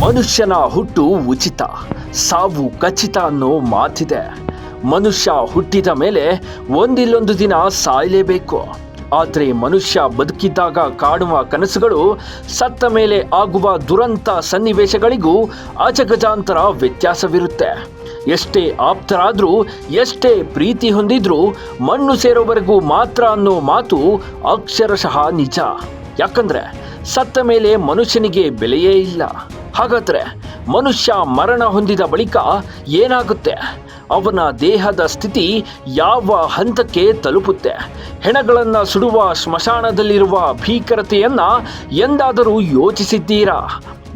ಮನುಷ್ಯನ ಹುಟ್ಟು ಉಚಿತ, ಸಾವು ಖಚಿತ ಅನ್ನೋ ಮಾತಿದೆ. ಮನುಷ್ಯ ಹುಟ್ಟಿದ ಮೇಲೆ ಒಂದಿಲ್ಲೊಂದು ದಿನ ಸಾಯಲೇಬೇಕು. ಆದರೆ ಮನುಷ್ಯ ಬದುಕಿದ್ದಾಗ ಕಾಣುವ ಕನಸುಗಳು ಸತ್ತ ಮೇಲೆ ಆಗುವ ದುರಂತ ಸನ್ನಿವೇಶಗಳಿಗೂ ಅಜಗಜಾಂತರ ವ್ಯತ್ಯಾಸವಿರುತ್ತೆ. ಎಷ್ಟೇ ಆಪ್ತರಾದರೂ, ಎಷ್ಟೇ ಪ್ರೀತಿ ಹೊಂದಿದ್ರೂ ಮಣ್ಣು ಸೇರೋವರೆಗೂ ಮಾತ್ರ ಅನ್ನೋ ಮಾತು ಅಕ್ಷರಶಃ ನಿಜ. ಯಾಕಂದ್ರೆ ಸತ್ತ ಮೇಲೆ ಮನುಷ್ಯನಿಗೆ ಬೆಲೆಯೇ ಇಲ್ಲ. ಹಾಗಾದ್ರೆ ಮನುಷ್ಯ ಮರಣ ಹೊಂದಿದ ಬಳಿಕ ಏನಾಗುತ್ತೆ? ಅವನ ದೇಹದ ಸ್ಥಿತಿ ಯಾವ ಹಂತಕ್ಕೆ ತಲುಪುತ್ತೆ? ಹೆಣಗಳನ್ನು ಸುಡುವ ಸ್ಮಶಾನದಲ್ಲಿರುವ ಭೀಕರತೆಯನ್ನ ಎಂದಾದರೂ ಯೋಚಿಸಿದ್ದೀರಾ?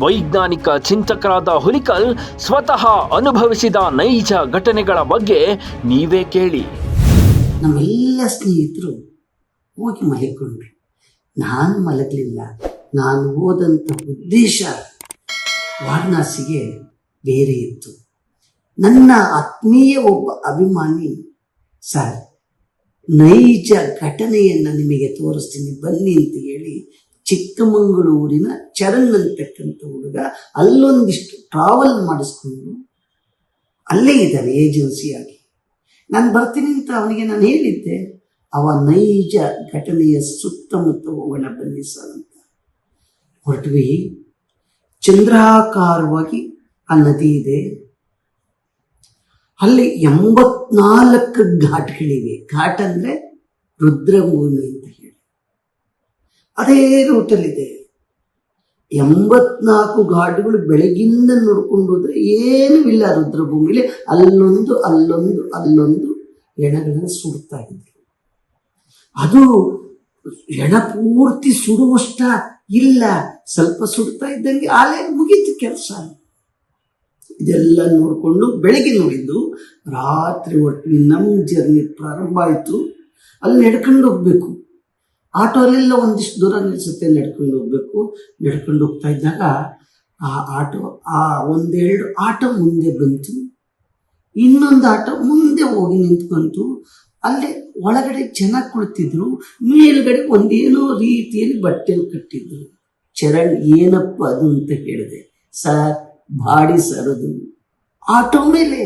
ವೈಜ್ಞಾನಿಕ ಚಿಂತಕರಾದ ಹುಲಿಕಲ್ ಸ್ವತಃ ಅನುಭವಿಸಿದ ನೈಜ ಘಟನೆಗಳ ಬಗ್ಗೆ ನೀವೇ ಕೇಳಿ. ನಮ್ಮೆಲ್ಲ ಸ್ನೇಹಿತರು ಹೋಗಿ ಮಲಿಕೊಂಡ್ರು. ನಾನು ಮಲಗಲಿಲ್ಲ. ನಾನು ಹೋದಂಥ ಉದ್ದೇಶ ವಾರಣಾಸಿಗೆ ಬೇರೆ ಇತ್ತು. ನನ್ನ ಆತ್ಮೀಯ ಒಬ್ಬ ಅಭಿಮಾನಿ, ಸರ್ ನೈಜ ಘಟನೆಯನ್ನು ನಿಮಗೆ ತೋರಿಸ್ತೀನಿ ಬನ್ನಿ ಅಂತ ಹೇಳಿ ಚಿಕ್ಕಮಗಳೂರಿನ ಚರಣ್ ಅಂತಕ್ಕಂಥ ಹುಡುಗ ಅಲ್ಲೊಂದಿಷ್ಟು ಟ್ರಾವೆಲ್ ಮಾಡಿಸ್ಕೊಂಡು ಅಲ್ಲೇ ಇದ್ದಾನೆ ಏಜೆನ್ಸಿಯಾಗಿ. ನಾನು ಬರ್ತೀನಿ ಅಂತ ಅವನಿಗೆ ನಾನು ಹೇಳಿದ್ದೆ. ಅವ ನೈಜ ಘಟನೆಯ ಸುತ್ತಮುತ್ತ ಹೋಗೋಣ ಬನ್ನಿ ಸರ್ ಅಂತ ಹೊರಟ್ವಿ. ಚಂದ್ರಾಕಾರವಾಗಿ ಆ ನದಿ ಇದೆ. ಅಲ್ಲಿ 84 ಘಾಟ್ಗಳಿವೆ. ಘಾಟ್ ಅಂದರೆ ರುದ್ರಭೂಮಿ ಅಂತ ಹೇಳಿ ಅದೇ ರೂಟಲ್ಲಿದೆ. 84 ಘಾಟ್ಗಳು ಬೆಳಗಿಂದ ನೋಡ್ಕೊಂಡು ಹೋದ್ರೆ ಏನೂ ಇಲ್ಲ ರುದ್ರಭೂಮಿಲಿ. ಅಲ್ಲೊಂದು ಅಲ್ಲೊಂದು ಅಲ್ಲೊಂದು ಹೆಣಗಳನ್ನು ಸುಡ್ತಾ ಇದ್ರು. ಅದು ಹೆಣ ಪೂರ್ತಿ ಸುಡುವಷ್ಟ ಇಲ್ಲ, ಸ್ವಲ್ಪ ಸುಡ್ತಾ ಇದ್ದಂಗೆ ಆಲೆ ಮುಗೀತು ಕೆಲಸ. ಇದೆಲ್ಲ ನೋಡಿಕೊಂಡು ಬೆಳಗ್ಗೆ ನೋಡಿದ್ದು, ರಾತ್ರಿ ಹೊರಟ್ವಿ. ನಮ್ಮ ಜರ್ನಿ ಪ್ರಾರಂಭ ಆಯಿತು. ಅಲ್ಲಿ ನಡ್ಕೊಂಡು ಹೋಗ್ಬೇಕು. ಆಟೋ ಅಲ್ಲೆಲ್ಲ ಒಂದಿಷ್ಟು ದೂರ ನಿಲ್ಲಿಸುತ್ತೆ, ನಡ್ಕೊಂಡು ಹೋಗ್ಬೇಕು. ನಡ್ಕೊಂಡು ಹೋಗ್ತಾ ಇದ್ದಾಗ ಒಂದೆರಡು ಆಟೋ ಮುಂದೆ ಬಂತು. ಇನ್ನೊಂದು ಆಟೋ ಮುಂದೆ ಹೋಗಿ ನಿಂತ್ಕೊಂತು. ಅಲ್ಲೇ ಒಳಗಡೆ ಜನ ಕುಳಿತಿದ್ರು. ಮೇಲ್ಗಡೆ ಒಂದೇನೋ ರೀತಿಯಲ್ಲಿ ಬಟ್ಟೆಯಲ್ಲಿ ಕಟ್ಟಿದ್ರು. ಚರಣ್ ಏನಪ್ಪ ಅದು ಅಂತ ಹೇಳಿದೆ. ಸರ್ ಬಾಡಿ ಸರ್ ಅದು. ಆಟೋ ಮೇಲೆ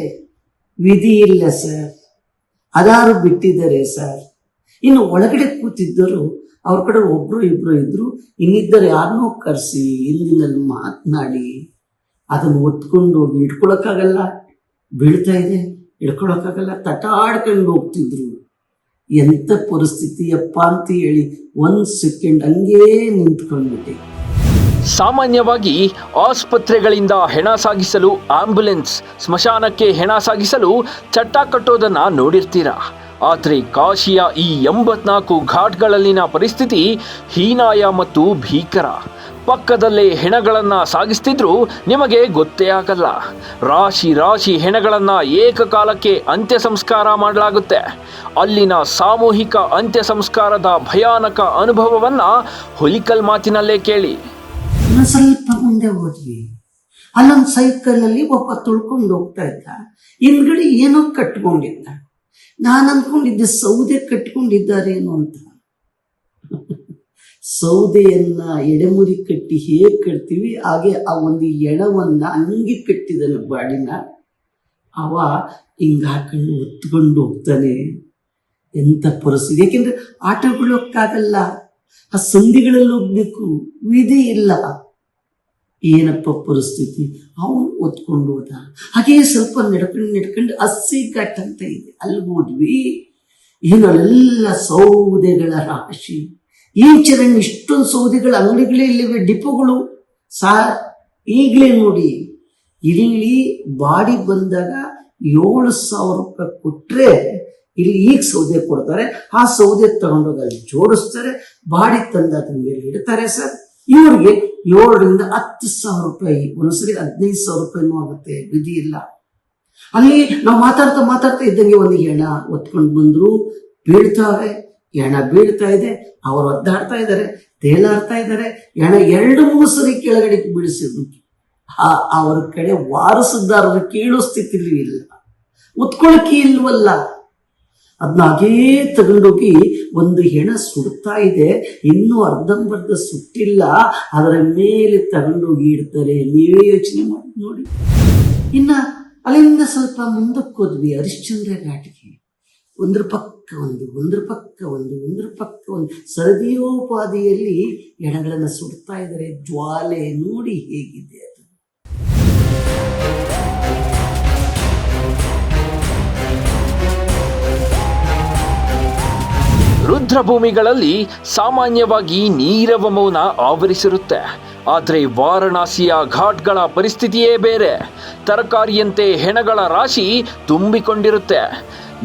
ವಿಧಿ ಇಲ್ಲ ಸರ್, ಅದಾರು ಬಿಟ್ಟಿದ್ದಾರೆ ಸರ್. ಇನ್ನು ಒಳಗಡೆ ಕೂತಿದ್ದರು ಅವ್ರ ಕಡೆ ಒಬ್ರು ಇಬ್ರು ಇದ್ರು. ಇನ್ನಿದ್ದರು ಯಾರನ್ನೋ ಕರೆಸಿ ಹಿಂದಿನಲ್ಲಿ ಮಾತನಾಡಿ ಅದನ್ನು ಒತ್ಕೊಂಡು ಹೋಗಿ ಇಟ್ಕೊಳಕ್ಕಾಗಲ್ಲ, ಬೀಳ್ತಾ ಇದೆ, ಹಿಡ್ಕೊಳಕ್ಕಾಗಲ್ಲ, ತಟಾಡ್ಕೊಂಡು ಹೋಗ್ತಿದ್ರು. ಎಂಥ ಪರಿಸ್ಥಿತಿಯಪ್ಪ ಅಂತ ಹೇಳಿ 1 ಸೆಕೆಂಡ್ ಹಂಗೇ ನಿಂತ್ಕೊಂಡ್ಬಿಟ್ಟೆ. ಸಾಮಾನ್ಯವಾಗಿ ಆಸ್ಪತ್ರೆಗಳಿಂದ ಹೆಣ ಸಾಗಿಸಲು ಆಂಬ್ಯುಲೆನ್ಸ್, ಸ್ಮಶಾನಕ್ಕೆ ಹೆಣ ಸಾಗಿಸಲು ಚಟ್ಟ ಕಟ್ಟೋದನ್ನ ನೋಡಿರ್ತೀರಾ. ಆದರೆ ಕಾಶಿಯ ಈ 84 ಘಾಟ್ಗಳಲ್ಲಿನ ಪರಿಸ್ಥಿತಿ ಹೀನಾಯ ಮತ್ತು ಭೀಕರ. ಪಕ್ಕದಲ್ಲೇ ಹೆಣಗಳನ್ನು ಸಾಗಿಸ್ತಿದ್ರು ನಿಮಗೆ ಗೊತ್ತೇ ಆಗಲ್ಲ. ರಾಶಿ ರಾಶಿ ಹೆಣಗಳನ್ನು ಏಕಕಾಲಕ್ಕೆ ಅಂತ್ಯ ಸಂಸ್ಕಾರ ಮಾಡಲಾಗುತ್ತೆ. ಅಲ್ಲಿನ ಸಾಮೂಹಿಕ ಅಂತ್ಯ ಸಂಸ್ಕಾರದ ಭಯಾನಕ ಅನುಭವವನ್ನ ಹುಲಿಕಲ್ ಮಾತಿನಲ್ಲೇ ಕೇಳಿ. ಸ್ವಲ್ಪ ಮುಂದೆ ಹೋದ್ವಿ. ಅಲ್ಲೊಂದು ಸೈಕಲಲ್ಲಿ ಒಬ್ಬ ತುಳ್ಕೊಂಡು ಹೋಗ್ತಾ ಇದ್ದ. ಹಿಂದ್ಗಡೆ ಏನೋ ಕಟ್ಕೊಂಡಿದ್ದ. ನಾನು ಅಂದ್ಕೊಂಡಿದ್ದೆ ಸೌದೆ ಕಟ್ಕೊಂಡಿದ್ದಾರೇನೋ ಅಂತ. ಸೌದೆಯನ್ನ ಎಡೆಮುರಿ ಕಟ್ಟಿ ಹೇಗೆ ಕಟ್ತೀವಿ ಹಾಗೆ ಆ ಒಂದು ಎಣವನ್ನ ಹಂಗೆ ಕಟ್ಟಿದನು ಬಾಡಿನ. ಅವ ಹಿಂಗ ಹಾಕೊಂಡು ಹೊತ್ಕೊಂಡು ಹೋಗ್ತಾನೆ. ಎಂಥ ಪರಿಸ್ಥಿತಿ! ಯಾಕೆಂದ್ರೆ ಆಟೋಗಳು ಹೋಗಕ್ಕಾಗಲ್ಲ, ಆ ಸಂಧಿಗಳಲ್ಲಿ ಹೋಗ್ಬೇಕು, ವಿಧಿ ಇಲ್ಲ. ಏನಪ್ಪ ಪರಿಸ್ಥಿತಿ! ಅವನು ಒತ್ಕೊಂಡು ಹೋದ. ಹಾಗೆ ಸ್ವಲ್ಪ ನಡ್ಕೊಂಡು 80 ಘಾಟ್ ಅಂತ ಇದೆ, ಅಲ್ಲಿ ಹೋದ್ವಿ. ಏನಲ್ಲ ಸೌದೆಗಳ ರಾಶಿ. ಈ ಚರಣ್ ಇಷ್ಟೊಂದು ಸೌದೆಗಳ ಅಂಗಡಿಗಳೇ ಇಲ್ಲಿವೆ, ಡಿಪೋಗಳು. ಈಗಲೇ ನೋಡಿ, ಇಲ್ಲಿ ಬಾಡಿ ಬಂದಾಗ 7,000 ರೂಪಾಯಿ ಕೊಟ್ಟರೆ ಇಲ್ಲಿ ಈಗ ಸೌದೆ ಕೊಡ್ತಾರೆ. ಆ ಸೌದೆ ತಗೊಂಡೋಗಿ ಅಲ್ಲಿ ಜೋಡಿಸ್ತಾರೆ, ಬಾಡಿ ತಂದು ಅದನ್ನ ಮೇಲೆ ಇಡ್ತಾರೆ ಸರ್. ಇವ್ರಿಗೆ 7,000 ರಿಂದ 10,000 ರೂಪಾಯಿ, ಒಂದ್ಸರಿ 15,000 ರೂಪಾಯಿನೂ ಆಗುತ್ತೆ, ವಿಧಿ ಇಲ್ಲ. ಅಲ್ಲಿ ನಾವು ಮಾತಾಡ್ತಾ ಇದ್ದಂಗೆ ಒಂದು ಹೆಣ ಒತ್ಕೊಂಡು ಬಂದ್ರು. ಬೀಳ್ತಾವೆ, ಹೆಣ ಬೀಳ್ತಾ ಇದೆ, ಅವರು ಒದ್ದಾಡ್ತಾ ಇದ್ದಾರೆ, ತೇಲಾಡ್ತಾ ಇದ್ದಾರೆ. ಹೆಣ 2-3 ಸರಿ ಕೆಳಗಡೆ ಬೀಳಿಸಿದ್ರು. ಅವ್ರ ಕಡೆ ವಾರಸುದಾರರು ಕೇಳೋ ಸ್ಥಿತಿಲಿ ಇಲ್ಲ, ಉತ್ಕೊಳಕ್ಕೆ ಇಲ್ವಲ್ಲ. ಅದನ್ನ ಹಾಗೇ ತಗೊಂಡೋಗಿ ಒಂದು ಹೆಣ ಸುಡ್ತಾ ಇದೆ, ಇನ್ನೂ ಅರ್ಧಂಬರ್ಧ ಸುಟ್ಟಿಲ್ಲ, ಅದರ ಮೇಲೆ ತಗೊಂಡೋಗಿ ಇಡ್ತಾರೆ. ನೀವೇ ಯೋಚನೆ ಮಾಡಿ ನೋಡಿ. ಇನ್ನ ಅಲ್ಲಿಂದ ಸ್ವಲ್ಪ ಮುಂದಕ್ಕೆ ಹೋದ್ವಿ ಹರಿಶ್ಚಂದ್ರ ಘಾಟಿಗೆ. ಒಂದ್ರ ಪಕ್ಕ ಒಂದು ಸರದಿಯೋಪಾದಿಯಲ್ಲಿ ಹೆಣಗಳನ್ನು ಸುಡ್ತಾ ಇದ್ದಾರೆ. ಜ್ವಾಲೆ ನೋಡಿ ಹೇಗಿದೆ ಅದು. ರುದ್ರಭೂಮಿಗಳಲ್ಲಿ ಸಾಮಾನ್ಯವಾಗಿ ನೀರವ ಮೌನ ಆವರಿಸಿರುತ್ತೆ. ಆದರೆ ವಾರಣಾಸಿಯ ಘಾಟ್ಗಳ ಪರಿಸ್ಥಿತಿಯೇ ಬೇರೆ. ತರಕಾರಿಯಂತೆ ಹೆಣಗಳ ರಾಶಿ ತುಂಬಿಕೊಂಡಿರುತ್ತೆ.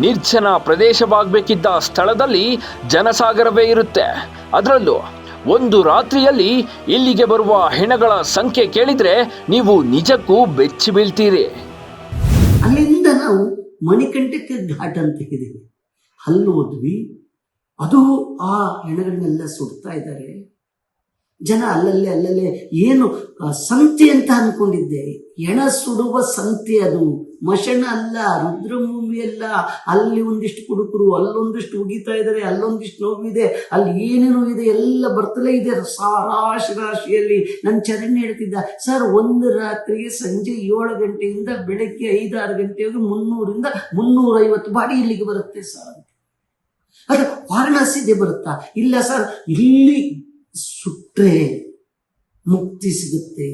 ನಿರ್ಜನ ಪ್ರದೇಶವಾಗಬೇಕಿದ್ದ ಸ್ಥಳದಲ್ಲಿ ಜನಸಾಗರವೇ ಇರುತ್ತೆ. ಅದರಲ್ಲೂ ಒಂದು ರಾತ್ರಿಯಲ್ಲಿ ಇಲ್ಲಿಗೆ ಬರುವ ಹೆಣಗಳ ಸಂಖ್ಯೆ ಕೇಳಿದ್ರೆ ನೀವು ನಿಜಕ್ಕೂ ಬೆಚ್ಚಿ ಬೀಳ್ತೀರಿ. ಅಲ್ಲಿಂದ ನಾವು ಮಣಿಕಂಠಕ ಘಾಟ್ ಅಂತ ಹೇಳಿದ್ವಿ, ಅಲ್ಲಿ ಹೋದ್ವಿ. ಅದು ಆ ಹೆಣಗಳನ್ನೆಲ್ಲ ಸುಡ್ತಾ ಇದ್ದಾರೆ ಜನ. ಅಲ್ಲಲ್ಲೇ ಏನು ಸಂತೆ ಅಂತ ಅನ್ಕೊಂಡಿದ್ದೆ, ಹೆಣ ಸುಡುವ ಸಂತೆ ಅದು, ಮಶಣ ಅಲ್ಲ, ರುದ್ರಭೂಮಿ ಅಲ್ಲ. ಅಲ್ಲಿ ಒಂದಿಷ್ಟು ಕುಡುಕರು, ಅಲ್ಲೊಂದಿಷ್ಟು ಉಗಿತಾ ಇದ್ದಾರೆ, ಅಲ್ಲೊಂದಿಷ್ಟು ನೋವಿದೆ, ಅಲ್ಲಿ ಏನೇನೋ ಇದೆ, ಎಲ್ಲ ಬರ್ತಲೇ ಇದೆ ರಾಶಿಯಲ್ಲಿ. ನನ್ನ ಚರಣ್ ಹೇಳ್ತಿದ್ದ, ಸರ್ ಒಂದು ರಾತ್ರಿಗೆ ಸಂಜೆ 7 ಗಂಟೆಯಿಂದ ಬೆಳಗ್ಗೆ 5-6 ಗಂಟೆವರೆಗೆ 300ರಿಂದ 350 ಬಾಡಿ ಇಲ್ಲಿಗೆ ಬರುತ್ತೆ ಸರ್. ಅದು ವಾರಣಾಸಿದೆ ಬರುತ್ತಾ? ಇಲ್ಲ ಸರ್, ಇಲ್ಲಿ ಸುಟ್ರೆ ಮುಕ್ತಿ ಸಿಗುತ್ತೆ.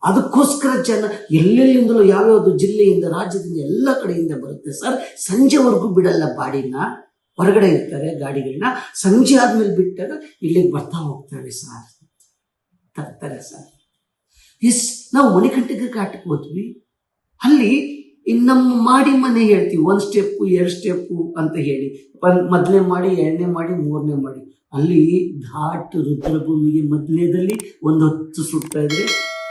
ಅದಕ್ಕೋಸ್ಕರ ಜನ ಎಲ್ಲೆಲ್ಲಿಂದಲೂ, ಯಾವ್ಯಾವ್ದು ಜಿಲ್ಲೆಯಿಂದ, ರಾಜ್ಯದಿಂದ, ಎಲ್ಲ ಕಡೆಯಿಂದ ಬರುತ್ತೆ ಸರ್. ಸಂಜೆವರೆಗೂ ಬಿಡಲ್ಲ ಬಾಡಿನ, ಹೊರಗಡೆ ಇರ್ತಾರೆ ಗಾಡಿಗಳನ್ನ. ಸಂಜೆ ಆದ್ಮೇಲೆ ಬಿಟ್ಟಾಗ ಇಲ್ಲಿಗೆ ಬರ್ತಾ ಹೋಗ್ತಾರೆ ಸರ್, ತರ್ತಾರೆ ಸರ್. ನಾವು ಮಣಿಕಂಠಕ ಘಾಟಕ್ಕೆ ಹೋದ್ವಿ. ಅಲ್ಲಿ ನಮ್ಮ ಮಾಡಿ ಮನೆ ಹೇಳ್ತೀವಿ, 1 ಸ್ಟೆಪ್ಪು 2 ಸ್ಟೆಪ್ಪು ಅಂತ ಹೇಳಿ, ಮೊದಲನೇ ಮಾಡಿ, 2ನೇ ಮಾಡಿ, 3ನೇ ಮಾಡಿ. ಅಲ್ಲಿ ಘಾಟ್ ರುದ್ರಭೂಮಿಗೆ ಮೊದಲನೇದಲ್ಲಿ 10 ಸುಡ್ತಾ ಇದ್ರೆ,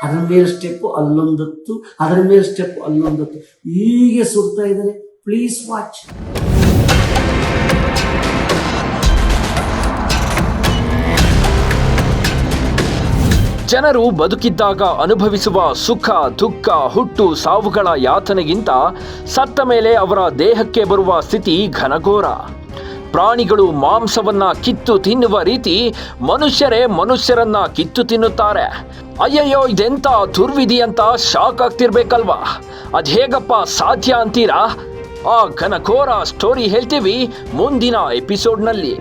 ಅದರ ಮೇಲೆ ಸ್ಟೆಪ್ಪು ಅಲ್ಲೊಂದು 10, ಅದರ ಮೇಲೆ ಸ್ಟೆಪ್ಪು ಅಲ್ಲೊಂದು 10, ಹೀಗೆ ಸುಡ್ತಾ ಇದ್ದಾರೆ. Please watch. ಜನರು ಬದುಕಿದ್ದಾಗ ಅನುಭವಿಸುವ ಸುಖ ದುಃಖ ಹುಟ್ಟು ಸಾವುಗಳ ಯಾತನೆಗಿಂತ ಸತ್ತ ಮೇಲೆ ಅವರ ದೇಹಕ್ಕೆ ಬರುವ ಸ್ಥಿತಿ ಘನಘೋರ. ಪ್ರಾಣಿಗಳು ಮಾಂಸವನ್ನ ಕಿತ್ತು ತಿನ್ನುವ ರೀತಿ ಮನುಷ್ಯರೇ ಮನುಷ್ಯರನ್ನ ಕಿತ್ತು ತಿನ್ನುತ್ತಾರೆ. ಅಯ್ಯಯ್ಯೋ, ಇದೆಂತ ದುರ್ವಿಧಿ ಅಂತ ಶಾಕ್ ಆಗ್ತಿರ್ಬೇಕಲ್ವಾ? ಅದ್ಹೇಗಪ್ಪ ಸಾಧ್ಯ ಅಂತೀರಾ? ಆ ಘನಘೋರ ಸ್ಟೋರಿ ಹೇಳ್ತೀವಿ ಮುಂದಿನ ಎಪಿಸೋಡ್ನಲ್ಲಿ.